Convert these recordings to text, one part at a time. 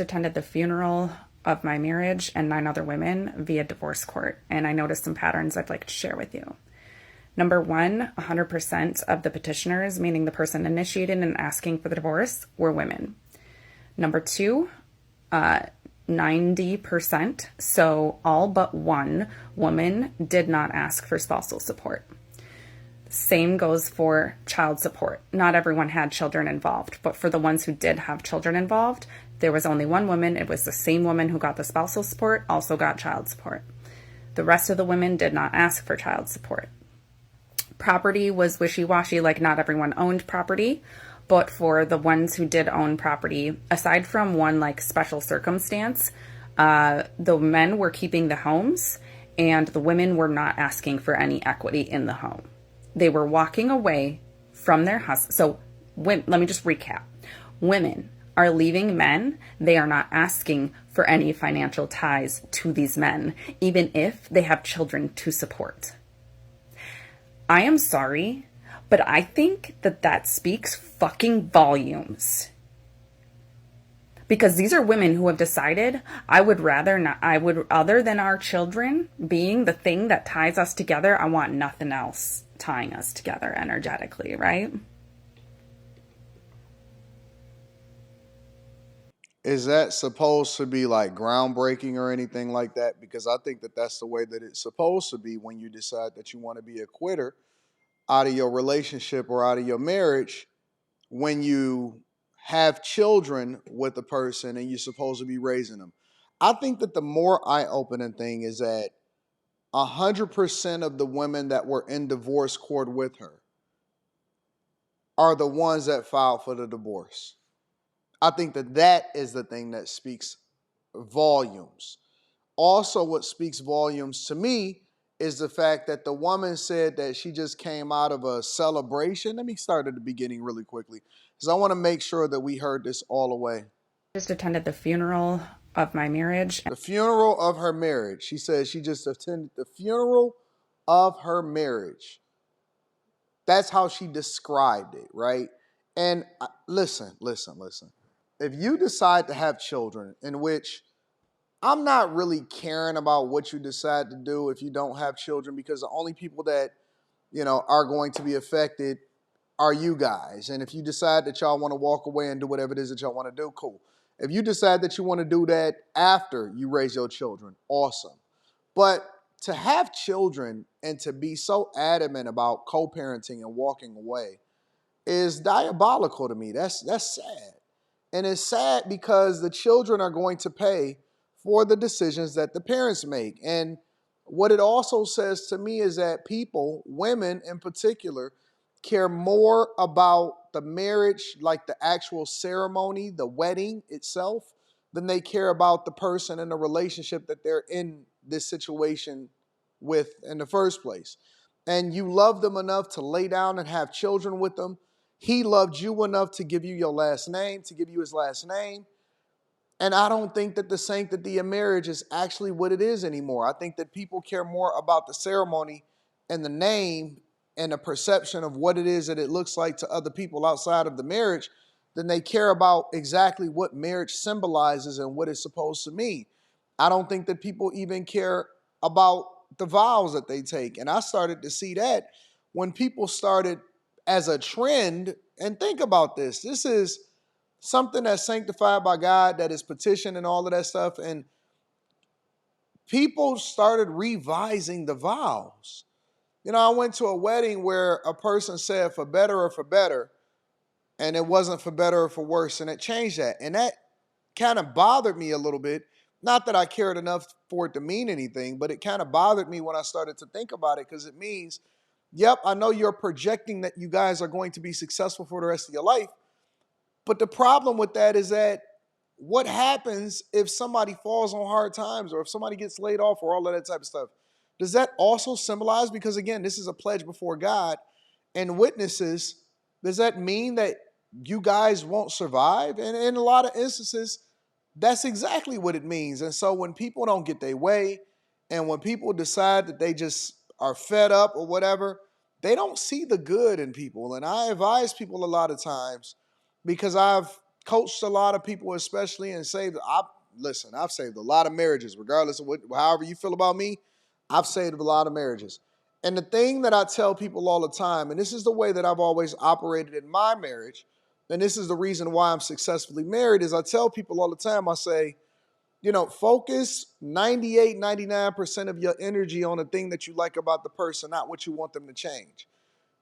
attended the funeral of my marriage and 9 other women via divorce court, and I noticed some patterns I'd like to share with you. Number one, 100% of the petitioners, meaning the person initiating and asking for the divorce, were women. Number two, 90%, so all but one woman did not ask for spousal support. Same goes for child support. Not everyone had children involved, but for the ones who did have children involved, there was only one woman. It was the same woman who got the spousal support, also got child support. The rest of the women did not ask for child support. Property was wishy-washy, like not everyone owned property, but for the ones who did own property, aside from one like special circumstance, the men were keeping the homes and the women were not asking for any equity in the home. They were walking away from their husband. So let me just recap. Women are leaving men. They are not asking for any financial ties to these men, even if they have children to support. I am sorry, but I think that speaks fucking volumes. Because these are women who have decided, other than our children being the thing that ties us together, I want nothing else tying us together energetically, right? Is that supposed to be like groundbreaking or anything like that? Because I think that that's the way that it's supposed to be when you decide that you want to be a quitter out of your relationship or out of your marriage when you have children with a person and you're supposed to be raising them. I think that the more eye-opening thing is that 100% of the women that were in divorce court with her are the ones that filed for the divorce. I think that that is the thing that speaks volumes. Also, what speaks volumes to me is the fact that the woman said that she just came out of a celebration. Let me start at the beginning really quickly because I want to make sure that we heard this all the way. Just attended the funeral of my marriage. The funeral of her marriage. She said she just attended the funeral of her marriage. That's how she described it, right? And listen. If you decide to have children, in which I'm not really caring about what you decide to do if you don't have children, because the only people that, are going to be affected are you guys. And if you decide that y'all want to walk away and do whatever it is that y'all want to do, cool. If you decide that you want to do that after you raise your children, awesome. But to have children and to be so adamant about co-parenting and walking away is diabolical to me. That's sad. And it's sad because the children are going to pay for the decisions that the parents make. And what it also says to me is that people, women in particular, care more about the marriage, like the actual ceremony, the wedding itself, than they care about the person and the relationship that they're in this situation with in the first place. And you love them enough to lay down and have children with them. He loved you enough to give you your last name, to give you his last name. And I don't think that the sanctity of marriage is actually what it is anymore. I think that people care more about the ceremony and the name and the perception of what it is that it looks like to other people outside of the marriage than they care about exactly what marriage symbolizes and what it's supposed to mean. I don't think that people even care about the vows that they take. And I started to see that when people started as a trend. And think about this. This is something that's sanctified by God, that is petitioned and all of that stuff. And people started revising the vows. I went to a wedding where a person said for better or for better, and it wasn't for better or for worse, and it changed that. And that kind of bothered me a little bit. Not that I cared enough for it to mean anything, but it kind of bothered me when I started to think about it, because it means, yep, I know you're projecting that you guys are going to be successful for the rest of your life. But the problem with that is that what happens if somebody falls on hard times or if somebody gets laid off or all of that type of stuff? Does that also symbolize, because again, this is a pledge before God and witnesses, does that mean that you guys won't survive? And in a lot of instances, that's exactly what it means. And so when people don't get their way and when people decide that they just are fed up or whatever, they don't see the good in people. And I advise people a lot of times, because I've coached a lot of people, especially, and I've saved a lot of marriages, regardless of however you feel about me. I've saved a lot of marriages. And the thing that I tell people all the time, and this is the way that I've always operated in my marriage, and this is the reason why I'm successfully married, is I tell people all the time, I say, focus 98, 99% of your energy on the thing that you like about the person, not what you want them to change.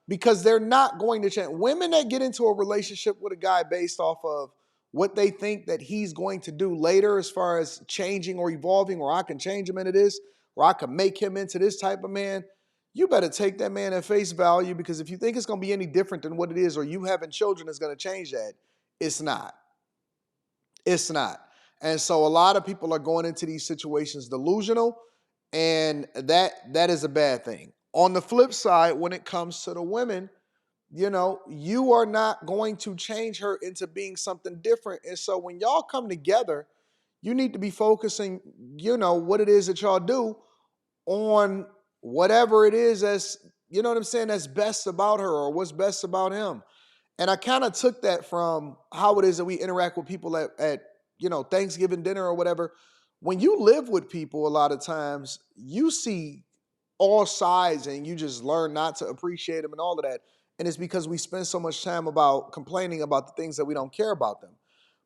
Because they're not going to change. Women that get into a relationship with a guy based off of what they think that he's going to do later as far as changing or evolving, or I can change him into this, or I can make him into this type of man, you better take that man at face value, because if you think it's going to be any different than what it is, or you having children is going to change that, it's not. It's not. And so a lot of people are going into these situations delusional, and that is a bad thing. On the flip side, when it comes to the women, you are not going to change her into being something different. And so when y'all come together, you need to be focusing, what it is that y'all do on whatever it is that's, what I'm saying, that's best about her or what's best about him. And I kind of took that from how it is that we interact with people at Thanksgiving dinner or whatever. When you live with people, a lot of times you see all sides and you just learn not to appreciate them and all of that. And it's because we spend so much time about complaining about the things that we don't care about them.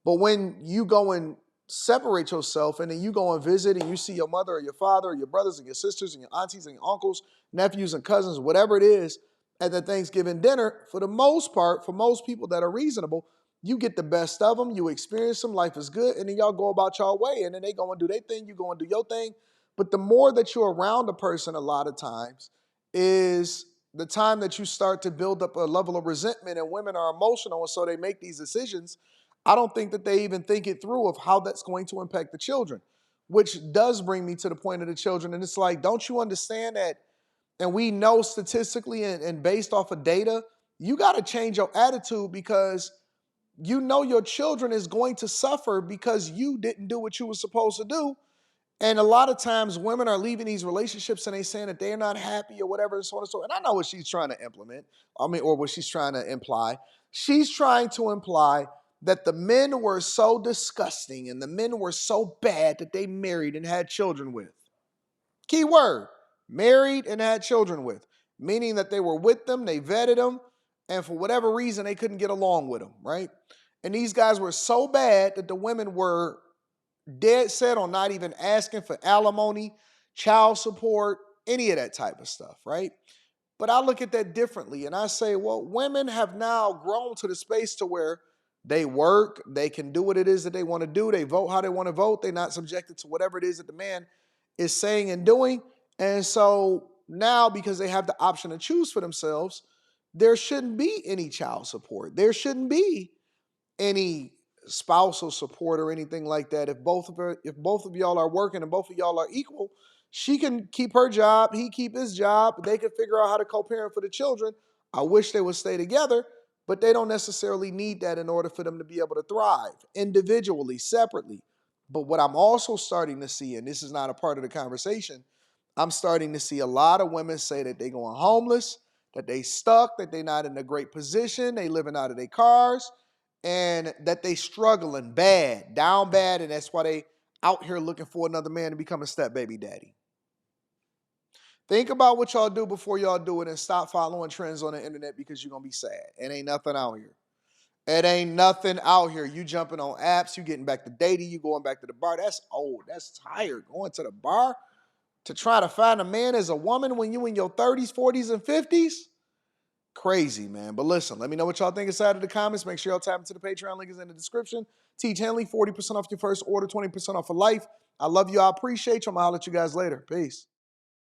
But when you go and separate yourself and then you go and visit and you see your mother or your father or your brothers and your sisters and your aunties and your uncles, nephews and cousins, whatever it is, at the Thanksgiving dinner, for the most part, for most people that are reasonable, you get the best of them, you experience them, life is good, and then y'all go about y'all way, and then they go and do their thing, you go and do your thing. But the more that you're around a person a lot of times is the time that you start to build up a level of resentment, and women are emotional, and so they make these decisions. I don't think that they even think it through of how that's going to impact the children, which does bring me to the point of the children. And it's like, don't you understand that? And we know statistically and based off of data, you got to change your attitude, because your children is going to suffer because you didn't do what you were supposed to do. And a lot of times women are leaving these relationships and they saying that they're not happy or whatever, and so on and so on. And I know what she's trying to implement, or what she's trying to imply. She's trying to imply that the men were so disgusting and the men were so bad that they married and had children with. Key word, married and had children with, meaning that they were with them, they vetted them, and for whatever reason, they couldn't get along with them, right? And these guys were so bad that the women were dead set on not even asking for alimony, child support, any of that type of stuff, right? But I look at that differently and I say, well, women have now grown to the space to where they work, they can do what it is that they want to do, they vote how they want to vote, they're not subjected to whatever it is that the man is saying and doing. And so now, because they have the option to choose for themselves, there shouldn't be any child support. There shouldn't be any spousal support or anything like that. If both of y'all are working and both of y'all are equal, she can keep her job, he keep his job, they can figure out how to co-parent for the children. I wish they would stay together, but they don't necessarily need that in order for them to be able to thrive individually, separately. But what I'm also starting to see, and this is not a part of the conversation, I'm starting to see a lot of women say that they going homeless, that they stuck, that they not in a great position, they living out of their cars, and that they struggling bad, down bad, and that's why they out here looking for another man to become a step baby daddy. Think about what y'all do before y'all do it, and stop following trends on the internet, because you're going to be sad. It ain't nothing out here. It ain't nothing out here. You jumping on apps, you getting back to dating, you going back to the bar. That's old. That's tired. Going to the bar to try to find a man as a woman when you in your 30s, 40s, and 50s? Crazy, man. But listen, let me know what y'all think inside of the comments. Make sure y'all tap into the Patreon. Link is in the description. Teach Henley, 40% off your first order, 20% off for life. I love you. I appreciate you. I'm going to holler at you guys later. Peace.